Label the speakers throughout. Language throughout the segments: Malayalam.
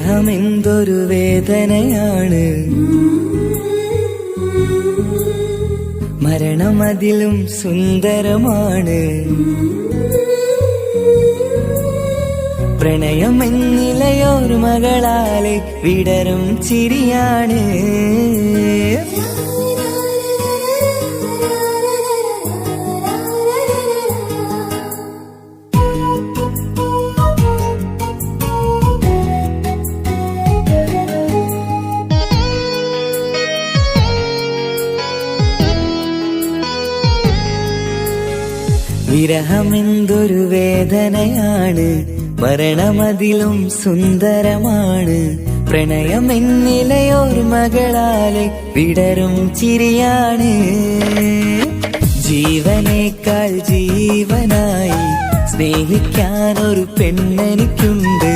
Speaker 1: വിരഹമെന്തൊരു വേദനയാണ്, മരണമതിലും സുന്ദരമാണ്. പ്രണയമെന്നിലയൊരു മകളാലെ വിടരും ചിരിയാണ്. വിരഹമെന്തൊരു വേദനയാണ്, മരണമതിലും സുന്ദരമാണ്. പ്രണയമെന്നിലയൊരു മകളാലെ വിടരും ചിരിയാണ്. ജീവനേക്കാൾ ജീവനായി സ്നേഹിക്കാനൊരു പെണ്ണെനിക്കുണ്ട്.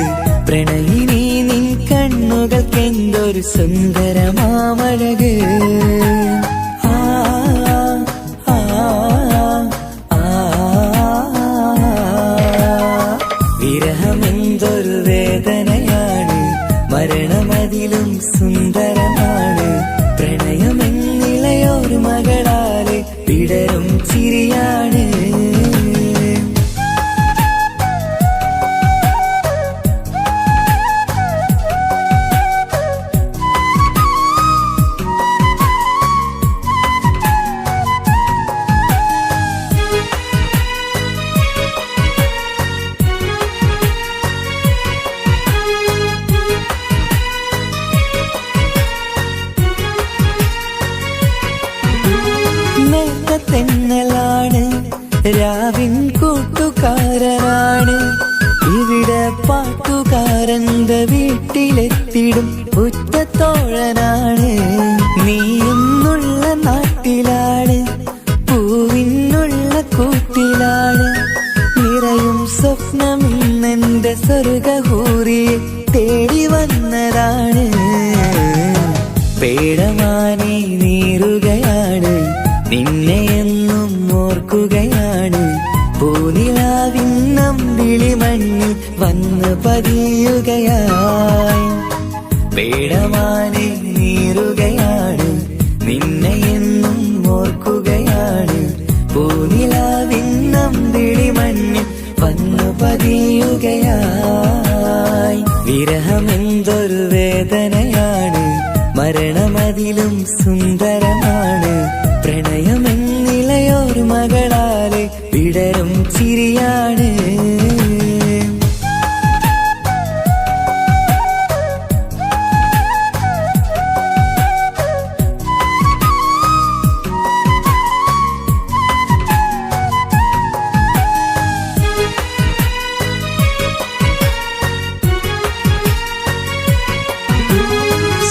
Speaker 1: പ്രണയിനി നിൻ കണ്ണുകൾക്കെന്തൊരു സുന്ദരമാമഴക്. വിരഹമെന്തൊരു വേദനയാണ്, മരണമതിലും സുന്ദരമാണ്. പ്രണയമെന്നിലയൊരു മകളാലെ വിടരും ചിരിയാണ്. തെന്നലാണ് രാവിൻ കൂട്ടുകാരനാണ്. ഇവിടെ പാട്ടുകാരന്റെ വീട്ടിലെത്തിടും ഉറ്റത്തോഴനാണ്. നീയെന്നുള്ള നാട്ടിലാണ്, പൂവിനുള്ള കൂട്ടിലാണ്. നിറയും സ്വപ്നമിന്നെന്റെ സ്വർഗഹൂറിയെ തേടി വന്നതാണ്. പേടമാനെ നീറുകയാണ്, നിന്നെയെന്നും ഓർക്കുകയാണ്. പൂനിലാവിന്നമ്പിളി മണ്ണിൽ വന്ന് പതിയുകയായി. പേടമാനെ നീറുകയാണ്, നിന്നെയെന്നും ഓർക്കുകയാണ്. പൂനിലാവിന്നമ്പിളി മണ്ണിൽ വന്ന് പതിയുകയായി. വിരഹമെന്തൊരു വേദനയാണ്, മരണമതിലും സുന്ദരമാണ്. പ്രണയമെന്നിലയൊരു മകളാലെ വിടരും ചിരിയാണ്.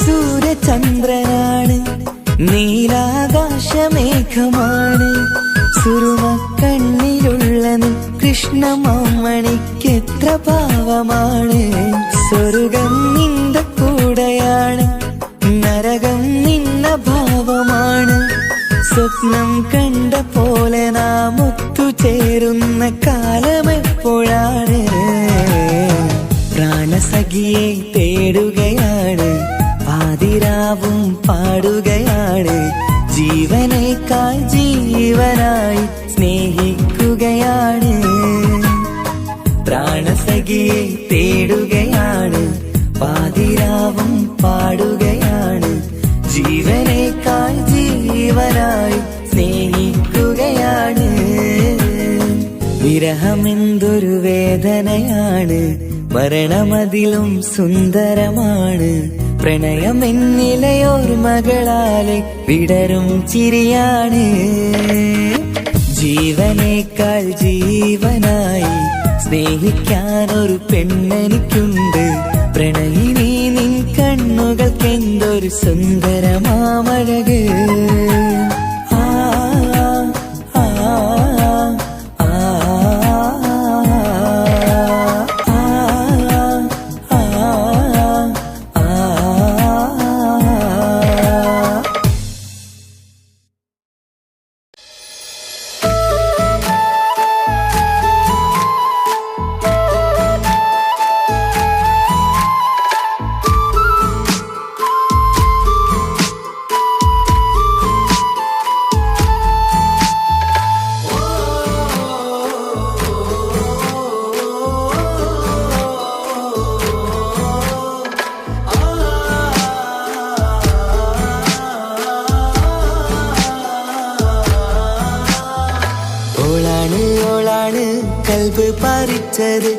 Speaker 1: സൂര്യചന്ദ്രനാണ്, നീലാകാശമേഘമാണ്. സുറുമക്കണ്ണിലുള്ള കൃഷ്ണമാമണിക്കെത്ര ഭാവമാണ്. സ്വർഗം നിന്റെ കൂടെയാണ്, നരകം നിന്ന ഭാവമാണ്. സ്വപ്നം കണ്ട പോലെ നാം ഒത്തുചേരുന്ന കാലമെപ്പോഴാണ്. പ്രാണസഖിയെ തേടുകയാണ്, പാതിരാവും പാടുകയാണ്. ജീവനേക്കാൾ ജീവനായി സ്നേഹിക്കുകയാണ്. പ്രാണസഖിയെ തേടുകയാണ്, പാതിരാവും പാടുകയാണ്. ജീവനേക്കാൾ ജീവനായി സ്നേഹിക്കുകയാണ്. വിരഹമെന്തൊരു വേദനയാണ്, മരണമതിലും സുന്ദരമാണ്. പ്രണയമെന്നിലയൊരു മകളാലെ വിടരും ചിരിയാണ്. ജീവനേക്കാൾ ജീവനായി സ്നേഹിക്കാനൊരു പെണ്ണെനിക്കുണ്ട്. പ്രണയിനി നിൻ കണ്ണുകൾക്കെന്തൊരു സുന്ദരമാമഴക്. കൽബ് പറിച്ചത്.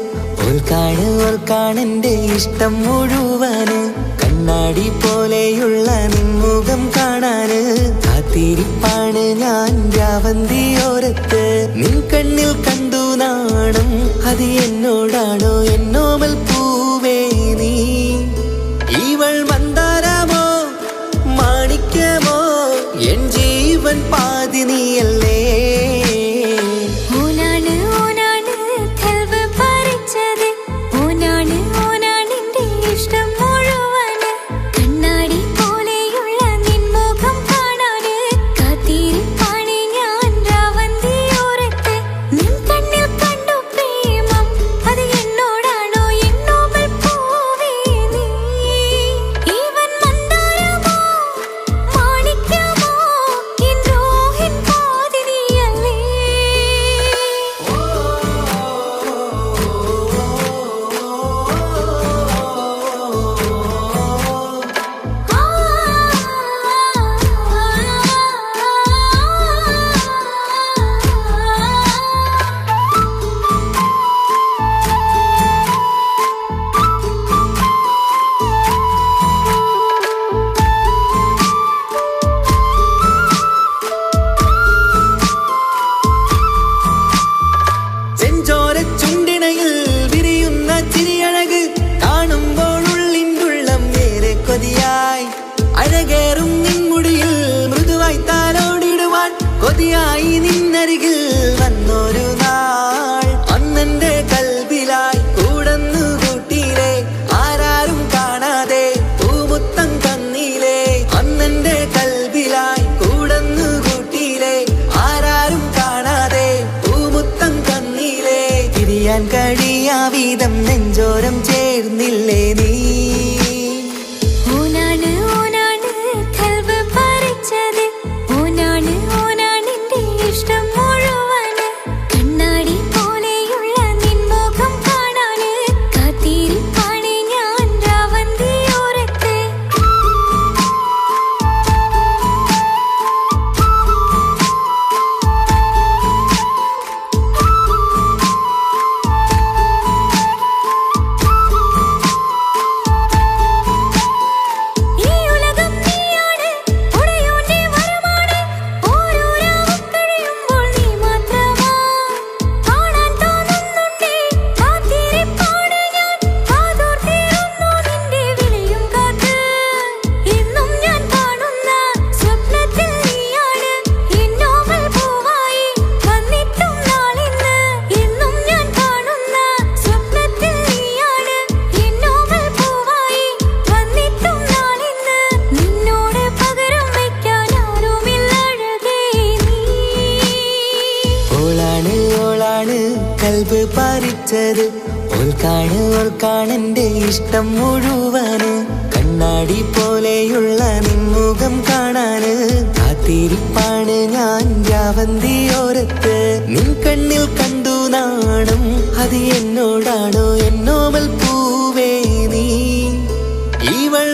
Speaker 1: ഓൾക്കാണെന്റെ ഇഷ്ടം മുഴുവന്. കണ്ണാടി പോലെയുള്ള നിൻമുഖം കാണാന് കാത്തിരിപ്പാണ് ഞാൻ രാവന്തിയോരത്ത്. നിൻ കണ്ണിൽ കണ്ടു നാണം, അത് എന്നോടാണോ എന്നോമൽ പൂവേ നീ? ഇവൾ മന്ദാരമോ മാണിക്യമോ, എൻ ജീവൻ പാതി നീയല്ലേ. അഴകേറും നിൻമുടിയിൽ മൃദുവായി താലോടിടുവാൻ കൊതിയായി നിന്നരികിൽ വന്നൊരു നാൾ. അന്നെന്റെ കൽബിലായി കൂടന്നു കൂട്ടിയിലെ ആരാരും കാണാതെ പൂമുത്തം തന്നീലേ. അന്നെന്റെ കൽബിലായി കൂടന്നു കൂട്ടിയിലെ ആരാരും കാണാതെ പൂമുത്തം തന്നീലേ. തിരിയാൻ കഴിയാ വീതം നെഞ്ചോരം ചേർന്നില്ലേ നീ? കൽബ് പറിച്ചത്. ഓൾക്കാണെന്റെ ഇഷ്ടം മുഴുവന്. കണ്ണാടി പോലെയുള്ള നിൻമുഖം കാണാന് കാത്തിരിപ്പാണ് ഞാൻ രാവന്തിയോരത്ത്. നിൻ കണ്ണിൽ കണ്ടു നാണം, അത് എന്നോടാണോ എന്നോമൽ പൂവേ നീ? ഇവൾ